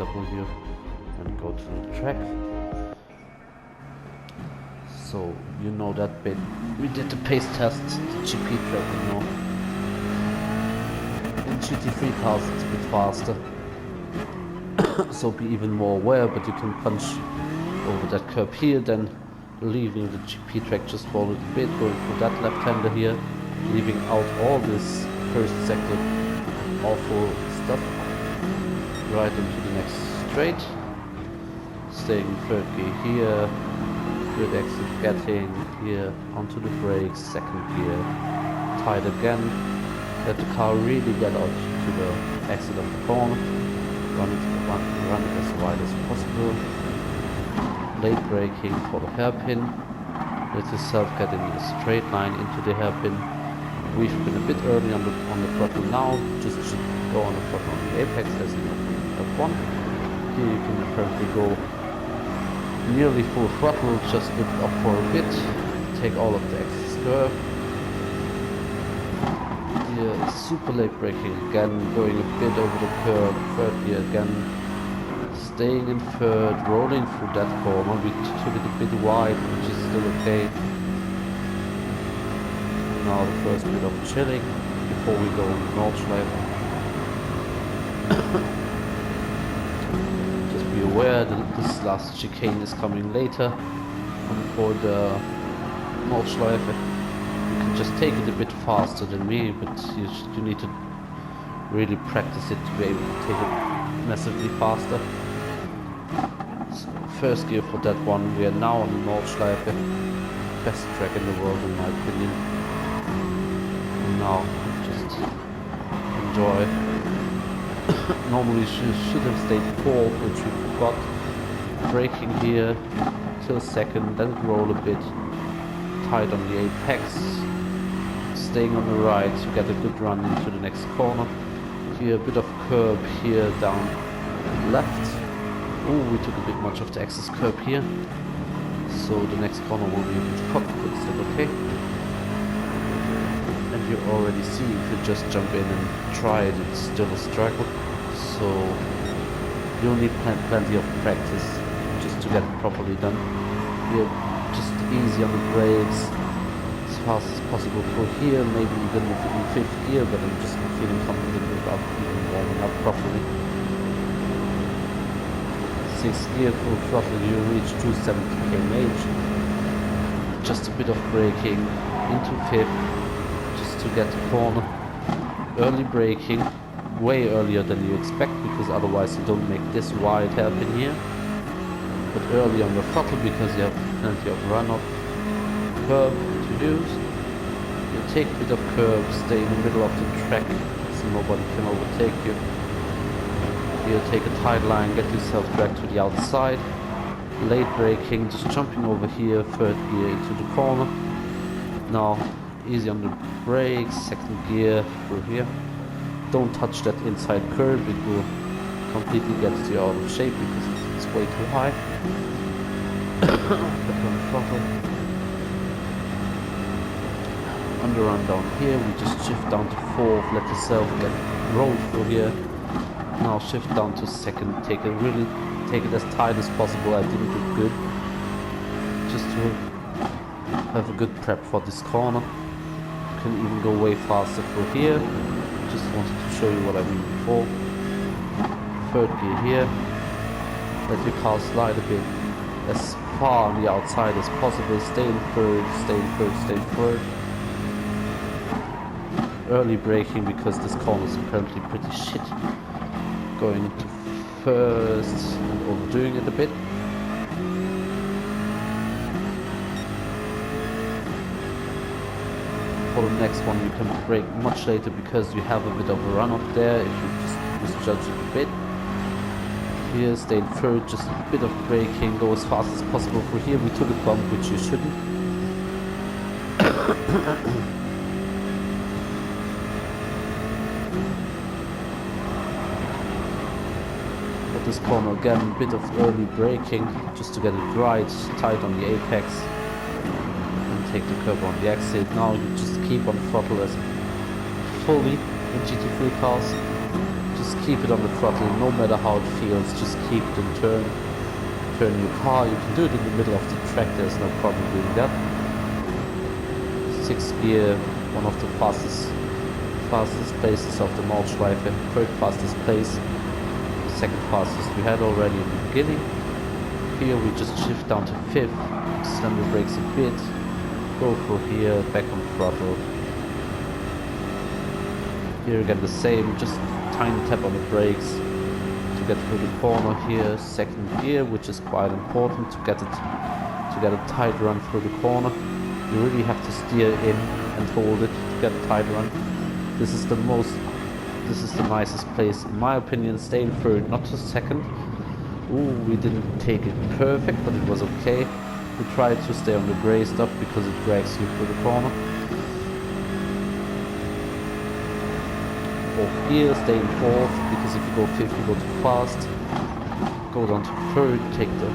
W and go through the track. So you know that bit. We did the pace test, the GP track, you know. In GT3 cars it's a bit faster. So be even more aware, but you can punch over that curb here, then leaving the GP track just for a little bit, going through that left-hander here, leaving out all this first sector awful stuff, right into the next straight, staying in third gear here, good exit getting here, onto the brakes, second gear, tight again, let the car really get out to the exit of the corner, run it as wide as possible, late braking for the hairpin, let yourself get in a straight line into the hairpin. We've been a bit early on the throttle now, just go on the throttle on the apex as in F1. Here you can apparently go nearly full throttle, just lift off for a bit, take all of the excess curve. Here super late braking again, going a bit over the curve, third gear again, staying in third, rolling through that corner. We took it a bit wide, which is still okay. Now the first bit of chilling before we go on Nordschleife. Just be aware that this last chicane is coming later for the Nordschleife. You can just take it a bit faster than me, but you need to really practice it to be able to take it massively faster. So first gear for that one. We are now on the Nordschleife, best track in the world in my opinion. Now just enjoy. Normally should have stayed fourth, which we forgot. Braking here till second, then roll a bit, tight on the apex, staying on the right to get a good run into the next corner. Here a bit of curb here down left. Oh, we took a bit much of the excess curb here, so the next corner will be a bit hot, but still okay. And you already see if you just jump in and try it, it's still a struggle. So you'll need plenty of practice just to get it properly done. Here, just easy on the brakes, as fast as possible for here, maybe even in fifth gear, but I'm just not feeling confident without even warming up properly. Sixth gear, full throttle, you reach 270 km/h. Just a bit of braking into fifth, just to get the corner. Early braking, way earlier than you expect, because otherwise you don't make this wide hairpin here. But early on the throttle because you have plenty of runoff. Curb to use. You take a bit of curb, stay in the middle of the track so nobody can overtake you. Here take a tight line, get yourself dragged to the outside. Late braking, just jumping over here, third gear into the corner. Now easy on the brakes, second gear through here. Don't touch that inside curb, it will completely get you out of shape because it's way too high. Back on the throttle. Underrun down here, we just shift down to fourth, let yourself get rolled through here. Now shift down to second, take it as tight as possible. I didn't do good. Just to have a good prep for this corner. You can even go way faster through here. Just wanted to show you what I mean before. Third gear here. Let your car slide a bit as far on the outside as possible. Stay in third, stay in third, stay in third. Early braking because this corner is apparently pretty shit. Going into first and overdoing it a bit. For the next one you can brake much later because you have a bit of a runoff there if you just misjudge it a bit. Here stay in third, just a bit of braking, go as fast as possible through here. We took a bump which you shouldn't. This corner again, a bit of early braking just to get it right, tight on the apex and take the curb on the exit. Now you just keep on throttle as fully in GT3 cars, Just keep it on the throttle, no matter how it feels, just keep it and turn your car. You can do it in the middle of the track, there's no problem doing that. 6th gear, one of the fastest places of the Nordschleife, third fastest place, second fastest we had already in the beginning. Here we just shift down to 5th, slam the brakes a bit, go for here, back on throttle. Here again the same, just tiny tap on the brakes to get through the corner here. 2nd gear, which is quite important to get a tight run through the corner. You really have to steer in and hold it to get a tight run. This is the nicest place in my opinion. Stay in 3rd, not to 2nd. Ooh, we didn't take it perfect, but it was okay. We tried to stay on the grey stuff because it drags you through the corner. 4th gear, stay in 4th, because if you go 5th you go too fast. Go down to 3rd, take the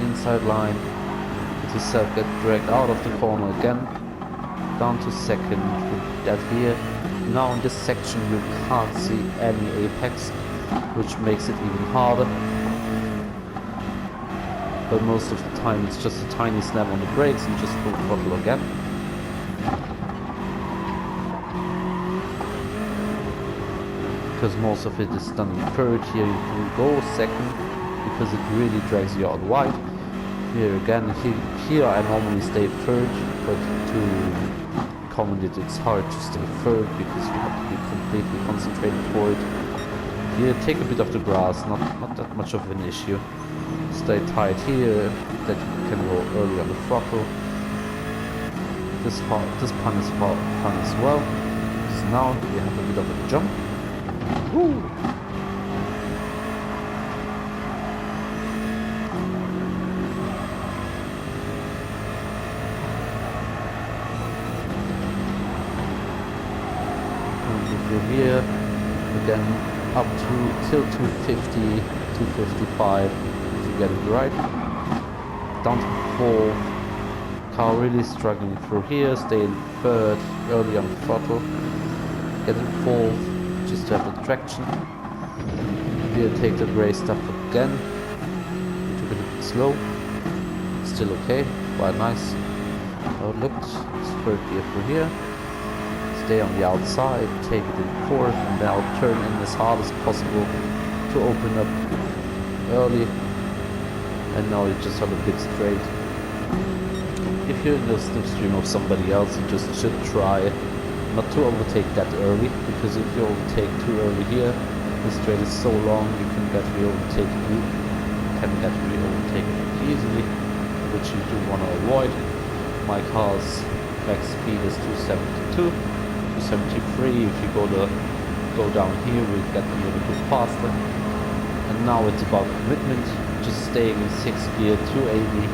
inside line, let yourself get dragged out of the corner again. Down to 2nd, that here. Now in this section you can't see any apex, which makes it even harder. But most of the time it's just a tiny snap on the brakes and just full throttle again. Because most of it is done in 3rd. Here you can go 2nd because it really drags you out wide. Here again, here I normally stay 3rd, but to comment it, it's hard to stay 3rd because you have to be completely concentrated for it. Here, take a bit of the grass, not that much of an issue. Stay tight here, that you can go early on the throttle. This pun is fun as well. So now we have a bit of a jump. Woo! Here again up to till 250, 255 to get it right. Down to 4. Car really struggling through here. Stay in 3rd, early on the throttle. Get in 4th, just to have the traction. Here take the grey stuff again. We took it a bit slow. Still okay, quite nice. How it looked. It's 3rd gear through here. Stay on the outside, take it in 4th, and now turn in as hard as possible to open up early. And now you're just on a big straight. If you're in the slipstream of somebody else, you just should try not to overtake that early, because if you overtake too early here, the straight is so long you can get overtaken easily, which you do want to avoid. My car's max speed is 272. 273. If you go down here, we'll get a little bit faster. And now it's about commitment, just staying in 6th gear, 280.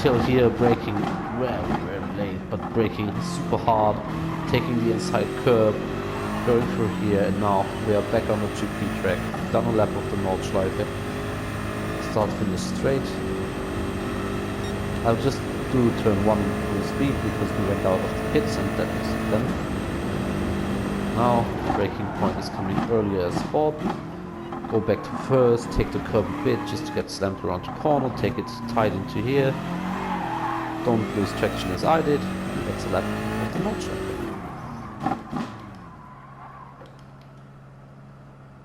Till here, braking very late, but braking super hard, taking the inside curb, going through here, and now we are back on the GP track, done a lap of the Nordschleife. Start finish straight. I'll just do turn 1 full speed because we went out of the pits and that was done. Now the braking point is coming earlier as thought. Go back to 1st, take the curb a bit just to get slammed around the corner, take it tight into here. Don't lose traction as I did. That's a lap of the Nordschleife.